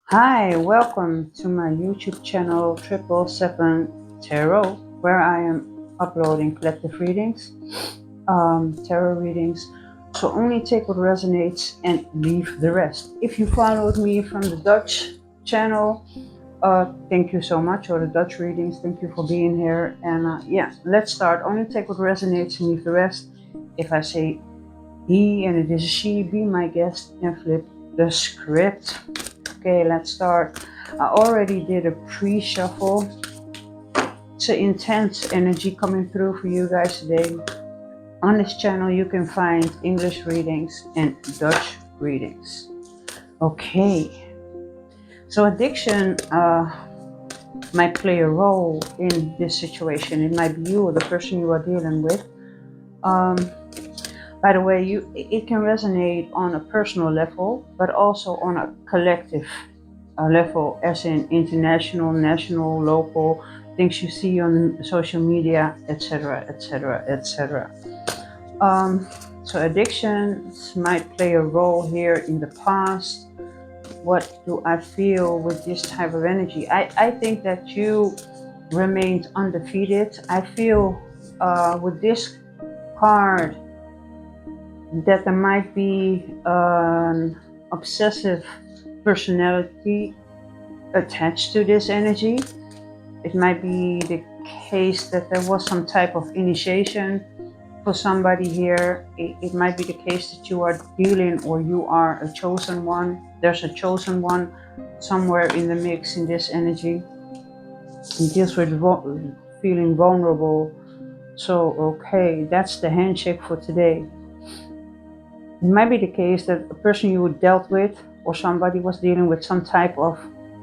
Hi, welcome to my YouTube channel 777 Tarot, where I am uploading collective readings, tarot readings. So only take what resonates and leave the rest. If you followed me from the Dutch channel, thank you so much, or the Dutch readings, thank you for being here. And yeah, let's start. Only take what resonates and leave the rest. If I say he and it is a she, be my guest and flip the script. Okay, let's start. I already did a pre-shuffle. It's an intense energy coming through for you guys today. On this channel you can find English readings and Dutch readings. Okay, so addiction might play a role in this situation. It might be you or the person you are dealing with. By the way, it can resonate on a personal level, but also on a collective level, as in international, national, local, things you see on social media, etc., etc., etc. So addictions might play a role here in the past. What do I feel with this type of energy? I think that you remained undefeated. I feel with this card that there might be an obsessive personality attached to this energy. It might be the case that there was some type of initiation for somebody here. It might be the case that you are dealing, or you are a chosen one. There's a chosen one somewhere in the mix in this energy. It deals with feeling vulnerable. So, okay, that's the handshake for today. It might be the case that a person you dealt with, or somebody was dealing with some type of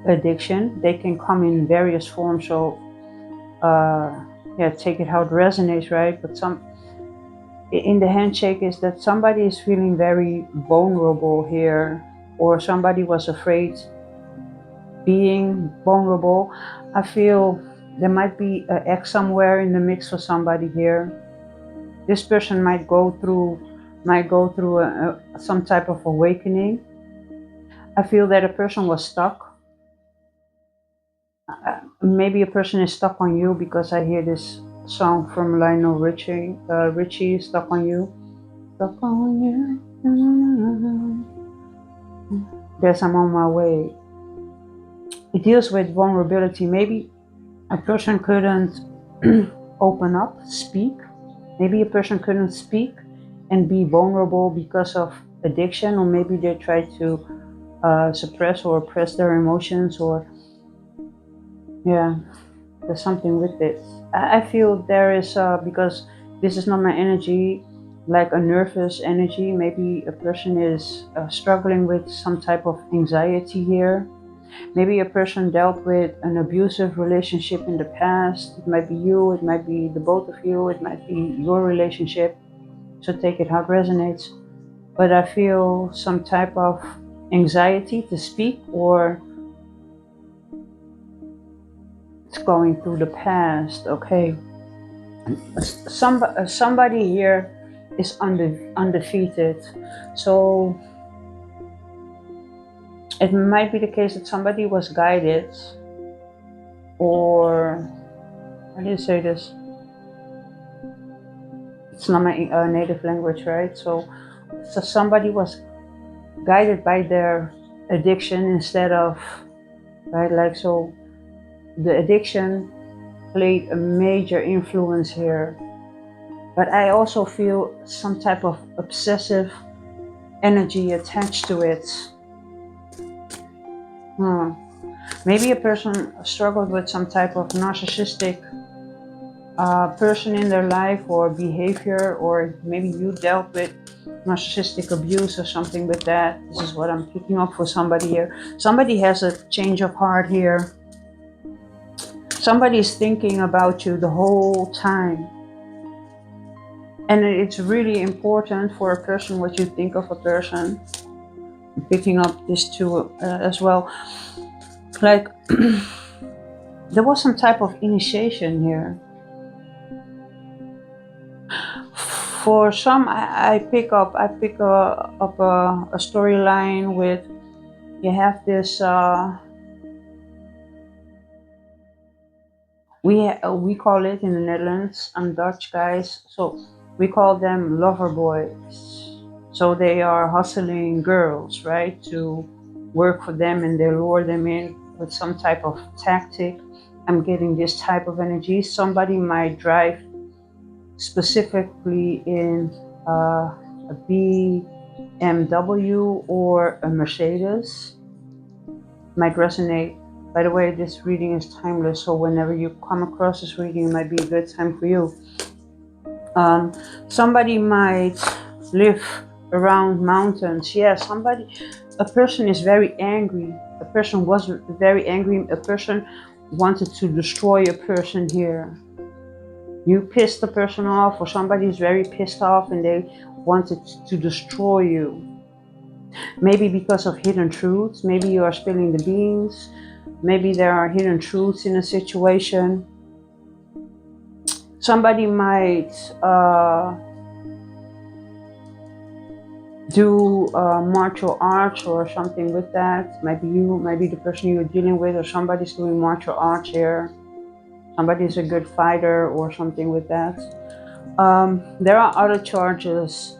addiction. They can come in various forms. So yeah, take it how it resonates, right? But some in the handshake is that somebody is feeling very vulnerable here, or somebody was afraid being vulnerable. I feel there might be an X somewhere in the mix for somebody here. This person might go through some type of awakening. I feel that a person was stuck. Maybe a person is stuck on you, because I hear this song from Lionel Richie, Stuck on You. Stuck on you. There's I'm on my way. It deals with vulnerability. Maybe a person couldn't open up, speak. Maybe a person couldn't speak and be vulnerable because of addiction, or maybe they tried to suppress or oppress their emotions, or yeah, there's something with it. I feel there is, because this is not my energy, like a nervous energy. Maybe a person is struggling with some type of anxiety here. Maybe a person dealt with an abusive relationship in the past. It might be you, it might be the both of you, it might be your relationship. So take it how it resonates. But I feel some type of anxiety to speak, or it's going through the past. Okay, somebody here is undefeated. So it might be the case that somebody was guided, or how do you say this? It's not my native language, right? So somebody was guided by their addiction instead of, right? Like, so the addiction played a major influence here. But I also feel some type of obsessive energy attached to it. Maybe a person struggled with some type of narcissistic person in their life or behavior, or maybe you dealt with narcissistic abuse or something with that. This is what I'm picking up for somebody here. Somebody has a change of heart here. Somebody is thinking about you the whole time. And it's really important for a person what you think of a person. I'm picking up this too as well. Like there was some type of initiation here. For some, I pick up a storyline with you have this we call it in the Netherlands, I'm Dutch, guys, so we call them lover boys. So they are hustling girls, right, to work for them, and they lure them in with some type of tactic. I'm getting this type of energy. Somebody might drive specifically in a BMW or a Mercedes. Might resonate. By the way, this reading is timeless, so whenever you come across this reading, it might be a good time for you. Somebody might live around mountains. Yeah, a person is very angry. A person was very angry. A person wanted to destroy a person here. You pissed the person off, or somebody is very pissed off and they wanted to destroy you. Maybe because of hidden truths. Maybe you are spilling the beans. Maybe there are hidden truths in a situation. Somebody might do martial arts or something with that. Maybe you, maybe the person you're dealing with, or somebody's doing martial arts here. Somebody's a good fighter or something with that. There are other charges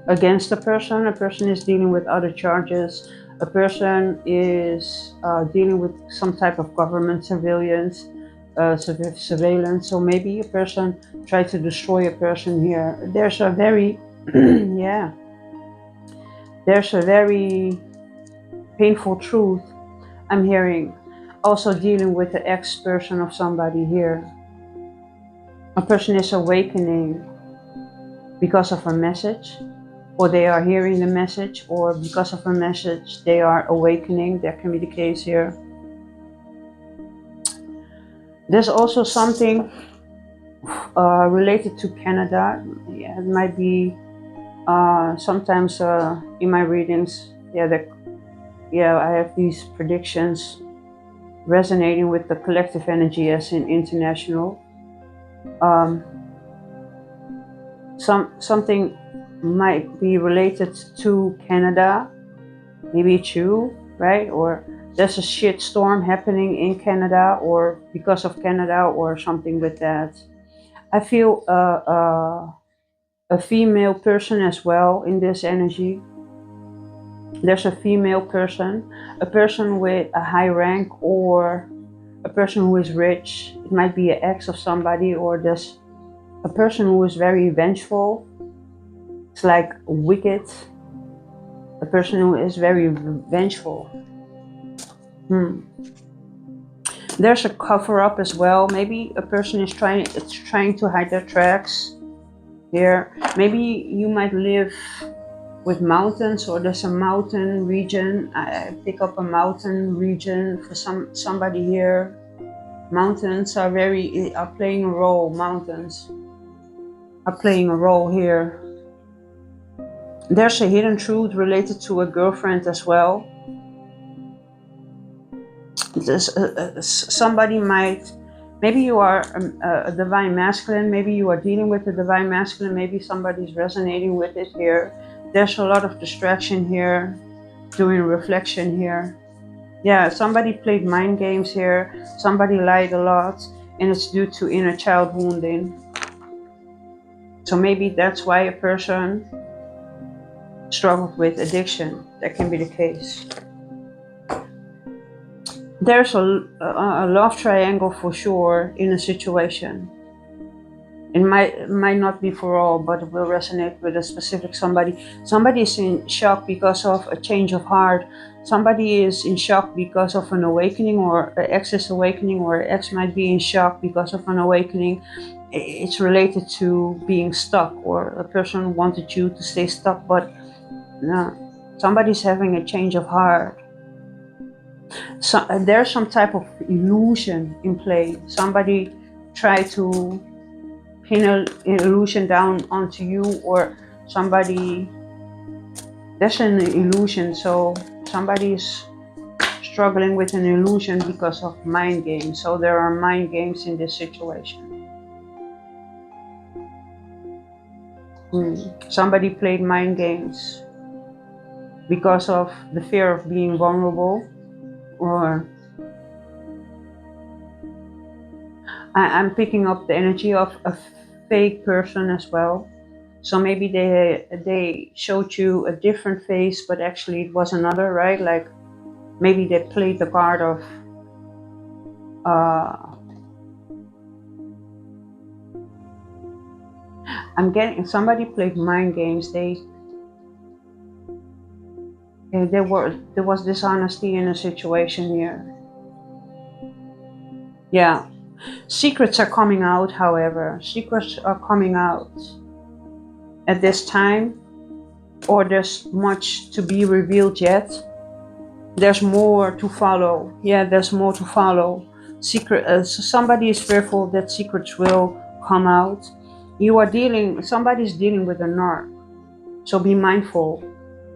against a person. A person is dealing with other charges. A person is dealing with some type of government surveillance. So maybe a person tried to destroy a person here. There's a very yeah, there's a very painful truth I'm hearing. Also dealing with the ex-person of somebody here. A person is awakening because of a message, or they are hearing the message, or because of a message they are awakening. That can be the case here. There's also something related to Canada. Yeah, it might be sometimes in my readings. I have these predictions resonating with the collective energy as in international. Something might be related to Canada. Maybe it's you, right? Or there's a shit storm happening in Canada, or because of Canada, or something with that. I feel a female person as well in this energy. There's a female person, a person with a high rank, or a person who is rich. It might be an ex of somebody, or there's a person who is very vengeful. It's like wicked. A person who is very vengeful. There's a cover up as well. Maybe a person is trying to hide their tracks here. Maybe you might live with mountains, or there's a mountain region. I pick up a mountain region for somebody here. Mountains are playing a role. Mountains are playing a role here. There's a hidden truth related to a girlfriend as well. Somebody might, maybe you are a divine masculine, maybe you are dealing with a divine masculine, maybe somebody's resonating with it here. There's a lot of distraction here, doing reflection here. Yeah, somebody played mind games here, somebody lied a lot, and it's due to inner child wounding. So maybe that's why a person struggled with addiction. That can be the case. There's a love triangle for sure in a situation. It might not be for all, but it will resonate with a specific somebody. Somebody is in shock because of a change of heart. Somebody is in shock because of an awakening, or an ex is awakening, or an ex might be in shock because of an awakening. It's related to being stuck, or a person wanted you to stay stuck, but no, somebody's having a change of heart. So there's some type of illusion in play. Somebody tried to pin an illusion down onto you, or somebody, there's an illusion. So somebody's struggling with an illusion because of mind games. So there are mind games in this situation. Somebody played mind games. because of the fear of being vulnerable, or I'm picking up the energy of a fake person as well. So maybe they showed you a different face, but actually it was another, right? Like maybe they played the card of I'm getting somebody played mind games. There was dishonesty in a situation here. Yeah. Secrets are coming out, however. Secrets are coming out at this time, or there's much to be revealed yet. There's more to follow. Yeah, there's more to follow. So somebody is fearful that secrets will come out. Somebody's dealing with a narc. So be mindful.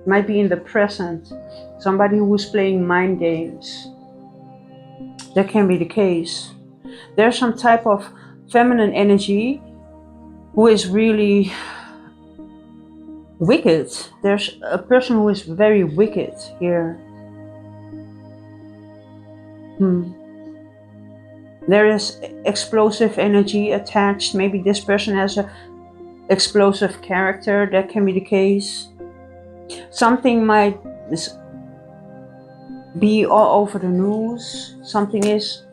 Might be in the present. Somebody who is playing mind games. That can be the case. There's some type of feminine energy who is really wicked. There's a person who is very wicked here. There is explosive energy attached. Maybe this person has a explosive character. That can be the case. Something might be all over the news. Something is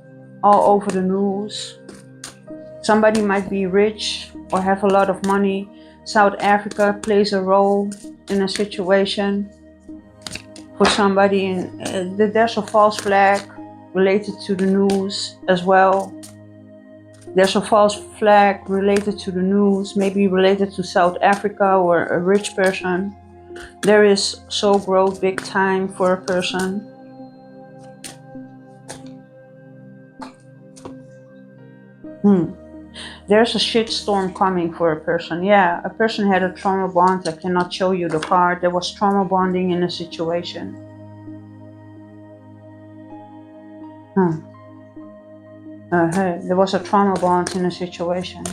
all over the news. Somebody might be rich or have a lot of money. South Africa plays a role in a situation for somebody. There's a false flag related to the news as well. There's a false flag related to the news, maybe related to South Africa or a rich person. There is soul growth big time for a person. There's a shitstorm coming for a person. Yeah, a person had a trauma bond. I cannot show you the card. There was trauma bonding in a situation. There was a trauma bond in a situation.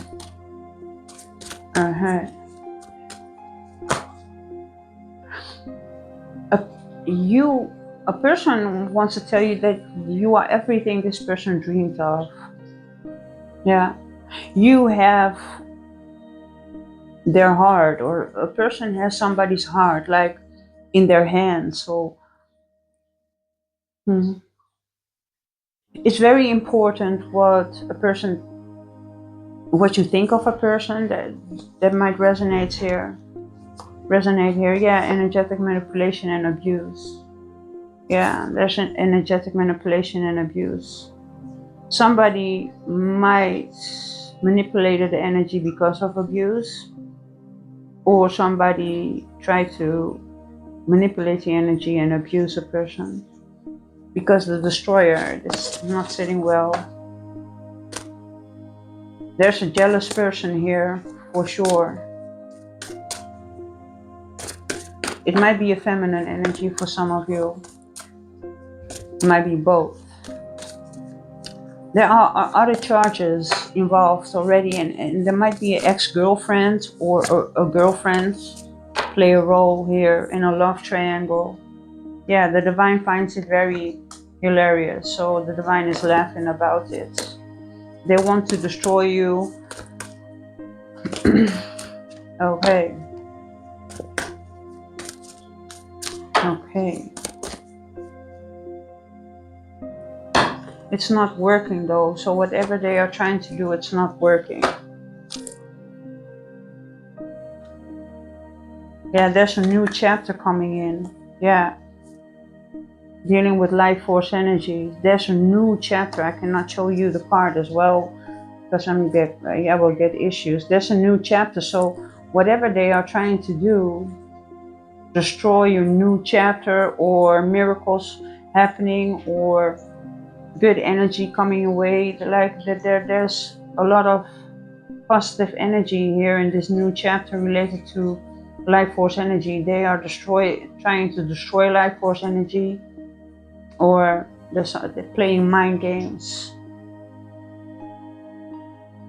A person wants to tell you that you are everything this person dreamed of. Yeah, you have their heart, or a person has somebody's heart, like in their hands. So it's very important what you think of a person. That might resonate here. Yeah, energetic manipulation and abuse. Yeah, there's an energetic manipulation and abuse. Somebody might manipulate the energy because of abuse, or somebody tried to manipulate the energy and abuse a person because the destroyer is not sitting well. There's a jealous person here for sure. It might be a feminine energy for some of you. It might be both. There are other charges involved already, and there might be an ex-girlfriend or a girlfriend play a role here in a love triangle. Yeah, the divine finds it very hilarious, so the divine is laughing about it. They want to destroy you. Okay. It's not working though, so whatever they are trying to do, it's not working. Yeah, there's a new chapter coming in. Yeah. Dealing with life force energy. There's a new chapter. I cannot show you the card as well because I will get issues. There's a new chapter, so whatever they are trying to do, destroy your new chapter, or miracles happening, or good energy coming away, like that. There's a lot of positive energy here in this new chapter related to life force energy. They are trying to destroy life force energy, or they're playing mind games.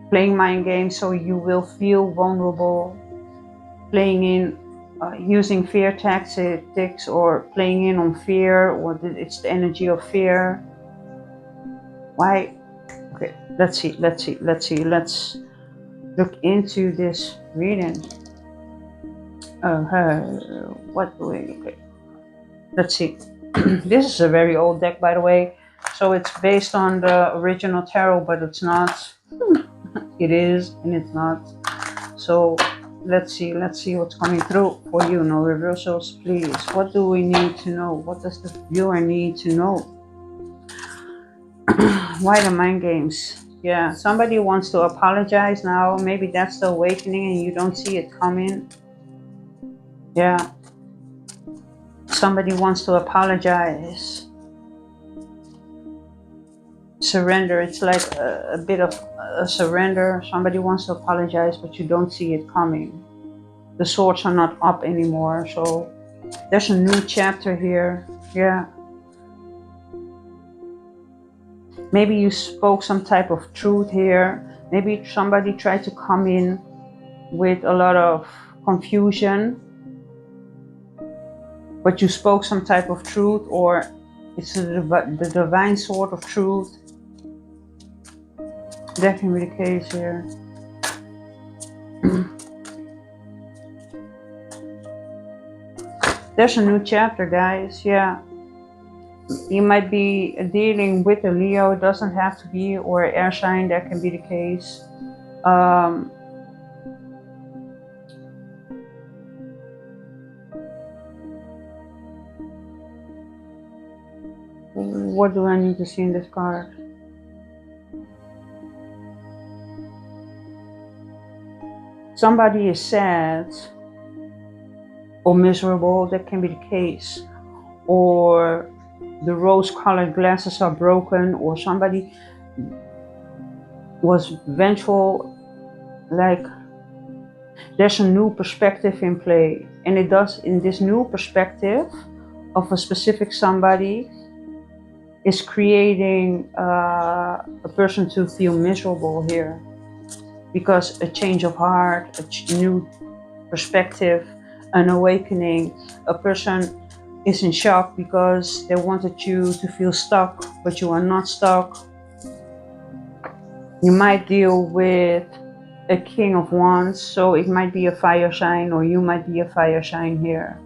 Playing mind games so you will feel vulnerable. Playing in using fear tactics or playing in on fear, or it's the energy of fear. Why? Okay, let's look into this reading. What do we? Okay, let's see. This is a very old deck, by the way, so it's based on the original tarot, but it's not. It is and it's not. So let's see what's coming through for you. No reversals, please. What do we need to know? What does the viewer need to know? Why the mind games? Yeah, somebody wants to apologize now. Maybe that's the awakening and you don't see it coming. Yeah, somebody wants to apologize. Surrender. It's like a bit of a surrender. Somebody wants to apologize, but you don't see it coming. The swords are not up anymore, so there's a new chapter here. Yeah, maybe you spoke some type of truth here. Maybe somebody tried to come in with a lot of confusion, but you spoke some type of truth, or it's the divine sword of truth. That can be the case here. There's a new chapter, guys. Yeah, you might be dealing with a Leo. It doesn't have to be, or air sign. That can be the case. What do I need to see in this card? Somebody is sad or miserable. That can be the case. Or the rose-colored glasses are broken, or somebody was vengeful. Like, there's a new perspective in play, and it does, in this new perspective of a specific somebody, is creating a person to feel miserable here, because a change of heart, a new perspective, an awakening. A person is in shock because they wanted you to feel stuck, but you are not stuck. You might deal with a King of Wands, so it might be a fire sign, or you might be a fire sign here.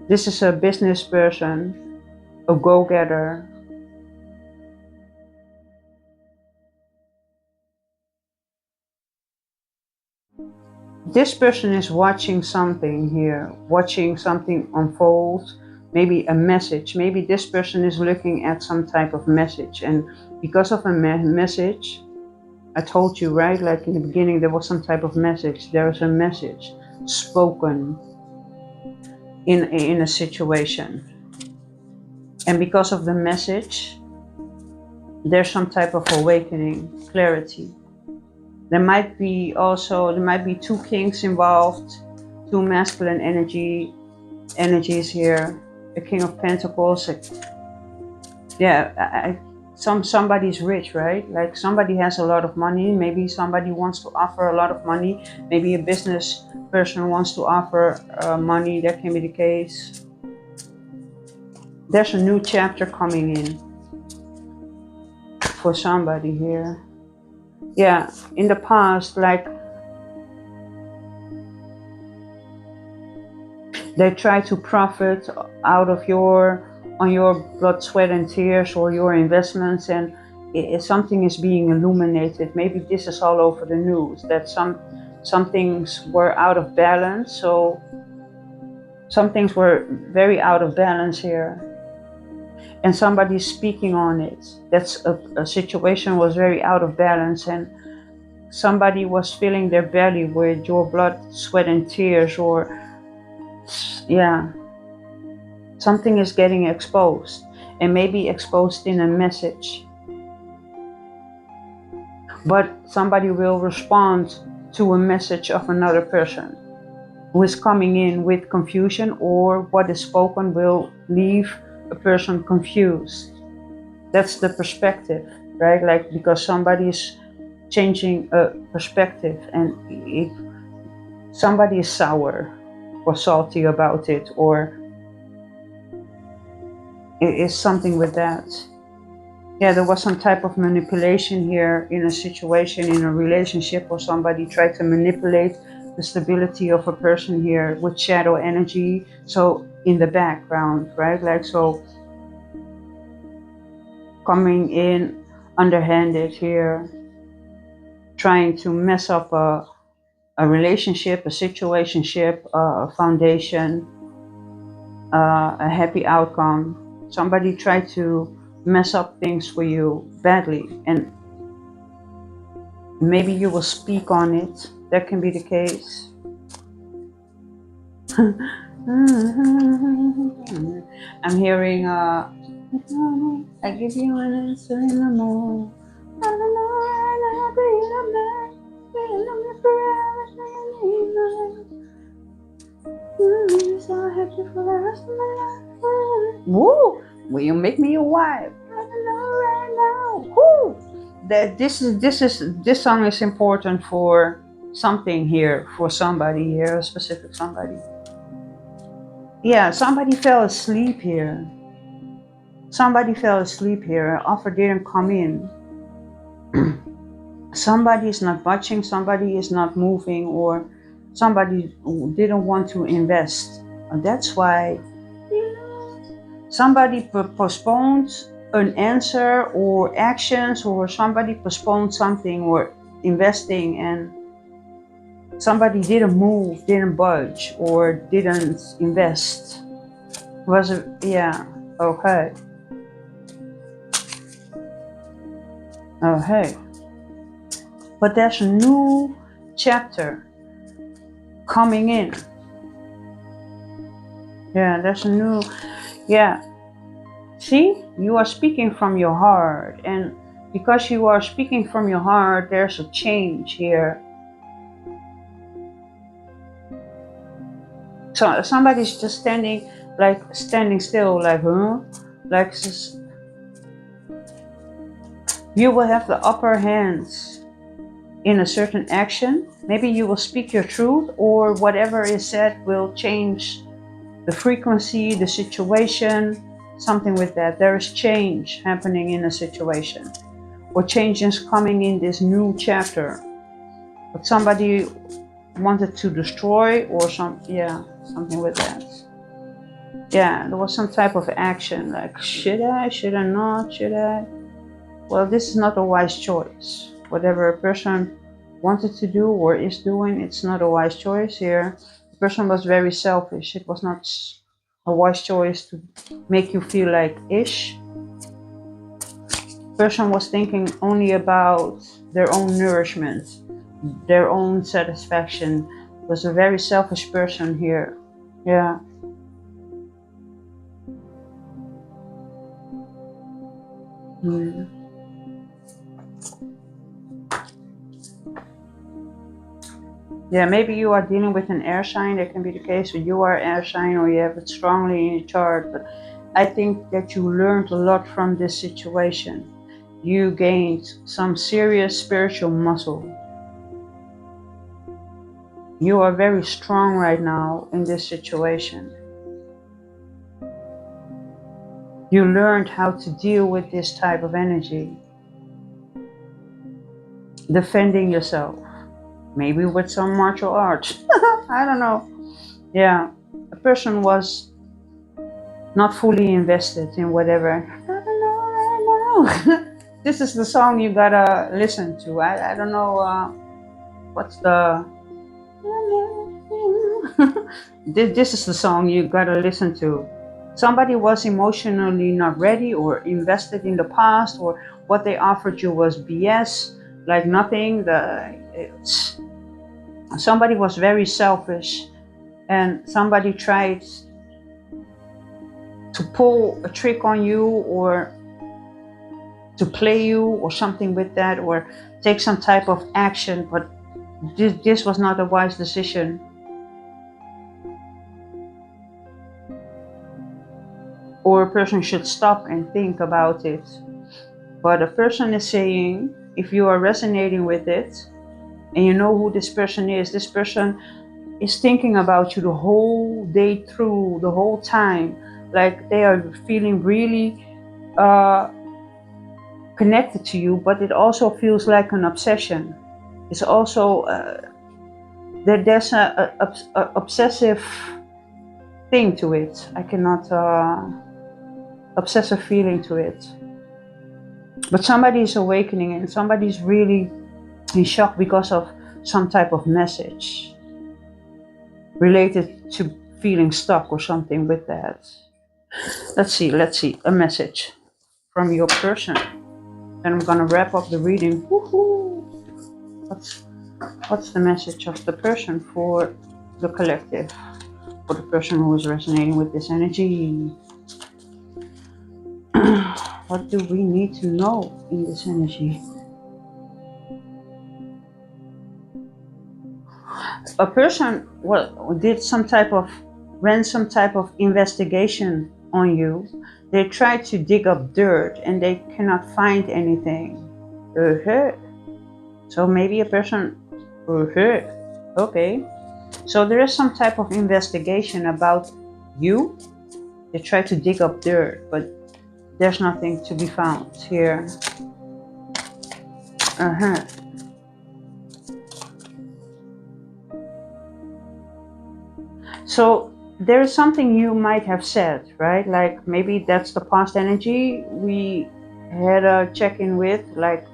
This is a business person, a go-getter. This person is watching something here, watching something unfold, maybe a message. Maybe this person is looking at some type of message, and because of a message, I told you, right? Like in the beginning, there was some type of message. There is a message spoken in a situation. And because of the message, there's some type of awakening, clarity. There might be two kings involved, two masculine energies here. The King of Pentacles. Somebody's rich, right? Like somebody has a lot of money. Maybe somebody wants to offer a lot of money. Maybe a business person wants to offer money. That can be the case. There's a new chapter coming in for somebody here. Yeah, in the past, like they try to profit out of on your blood, sweat and tears, or your investments, and something is being illuminated. Maybe this is all over the news, that some things were out of balance. So some things were very out of balance here, and somebody's speaking on it. That's a situation was very out of balance, and somebody was filling their belly with your blood, sweat and tears, or yeah, something is getting exposed, and maybe exposed in a message. But somebody will respond to a message of another person who is coming in with confusion, or what is spoken will leave a person confused. That's the perspective, right? Like, because somebody is changing a perspective, and if somebody is sour, or salty about it, or it is something with that. Yeah, there was some type of manipulation here in a situation, in a relationship, or somebody tried to manipulate the stability of a person here with shadow energy. So in the background, right? Like, so coming in underhanded here, trying to mess up a relationship, a situationship, a foundation, a happy outcome. Somebody tried to mess up things for you badly, and maybe you will speak on it. That can be the case. I'm hearing I give you an answer in the morning. I don't know right now, do you love me? Do you love me forever? So happy for the rest of my life. Woo! Will you make me your wife? I don't know right now. Woo! That this song is important for something here, for somebody here, a specific somebody. Yeah, somebody fell asleep here. Somebody fell asleep here. Offer didn't come in. Somebody is not watching, somebody is not moving, or somebody didn't want to invest. And that's why somebody postponed an answer or actions, or somebody postponed something or investing, and somebody didn't move, didn't budge, or didn't invest. Was it? Yeah. Okay. Okay. But there's a new chapter coming in. Yeah, there's a new, yeah. See, you are speaking from your heart, and because you are speaking from your heart, there's a change here. So somebody's just standing still, like, huh? Like, you will have the upper hands in a certain action. Maybe you will speak your truth, or whatever is said will change the frequency, the situation, something with that. There is change happening in a situation, or changes coming in this new chapter. But somebody wanted to destroy, or something with that. Yeah, there was some type of action, like, should I not, should I? Well, this is not a wise choice. Whatever a person wanted to do or is doing, it's not a wise choice here. The person was very selfish. It was not a wise choice to make you feel like ish. The person was thinking only about their own nourishment, their own satisfaction. It was a very selfish person here. Yeah. Yeah, maybe you are dealing with an air sign. That can be the case, or you are air sign, or you have it strongly in your chart. But I think that you learned a lot from this situation. You gained some serious spiritual muscle. You are very strong right now in this situation. You learned how to deal with this type of energy. Defending yourself. Maybe with some martial arts. I don't know. Yeah, a person was not fully invested in whatever. I don't know, I don't know. This is the song you gotta listen to. I don't know what's the... This is the song you gotta listen to. Somebody was emotionally not ready or invested in the past, or what they offered you was BS, like nothing. Somebody was very selfish, and somebody tried to pull a trick on you, or to play you, or something with that, or take some type of action. But this was not a wise decision. Or a person should stop and think about it. But a person is saying, if you are resonating with it, and you know who this person is, this person is thinking about you the whole day through, the whole time. Like they are feeling really connected to you, but it also feels like an obsession. It's also there's a obsessive thing to it. I cannot obsessive feeling to it. But somebody is awakening and somebody's really in shock because of some type of message related to feeling stuck or something with that. Let's see, a message from your person. And I'm gonna wrap up the reading. Woohoo! What's the message of the person for the collective? For the person who is resonating with this energy. What do we need to know in this energy? A person ran some type of investigation on you. They tried to dig up dirt and they cannot find anything. So maybe a person, okay. So there is some type of investigation about you. They try to dig up dirt, but there's nothing to be found here. So there is something you might have said, right? Like maybe that's the past energy we had a check-in with, like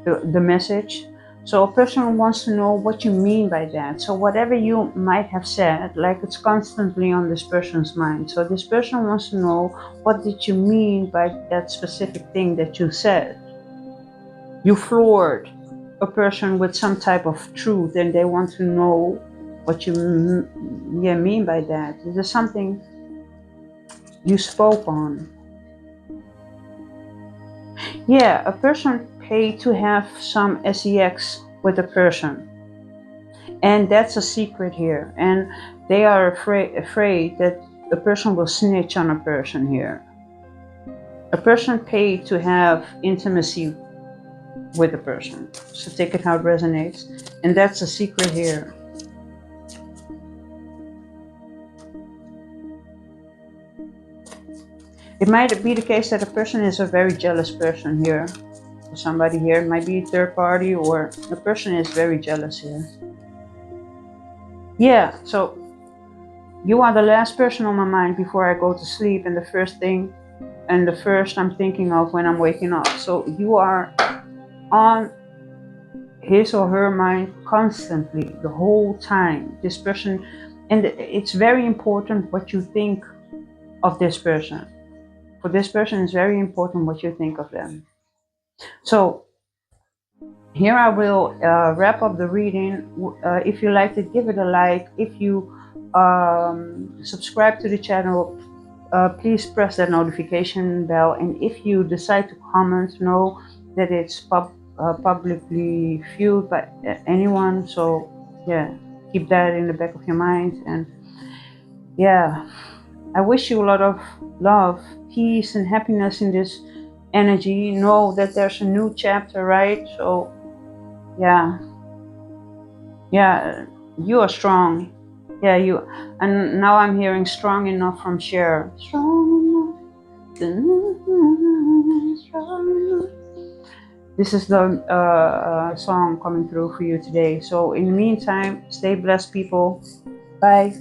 the message. So a person wants to know what you mean by that. So whatever you might have said, like it's constantly on this person's mind. So this person wants to know, what did you mean by that specific thing that you said? You floored a person with some type of truth and they want to know what you mean by that. Is there something you spoke on? Yeah, a person paid to have some sex with a person, and that's a secret here, and they are afraid that the person will snitch on a person here. A person paid to have intimacy with a person, so take it how it resonates, and that's a secret here. It might be the case that a person is a very jealous person here. Somebody here, it might be a third party, or the person is very jealous here. Yeah, so you are the last person on my mind before I go to sleep, and the first I'm thinking of when I'm waking up. So you are on his or her mind constantly, the whole time. This person, and it's very important what you think of this person. For this person, it's very important what you think of them. So here I will wrap up the reading. If you liked it, give it a like. If you subscribe to the channel, please press that notification bell. And if you decide to comment, know that it's publicly viewed by anyone. So yeah, keep that in the back of your mind. And yeah, I wish you a lot of love, peace, and happiness in this energy. Know that there's a new chapter, right? So yeah, you are strong. Yeah, and now I'm hearing strong enough from Cher. Strong enough, strong enough. This is the song coming through for you today. So in the meantime, stay blessed, people. Bye.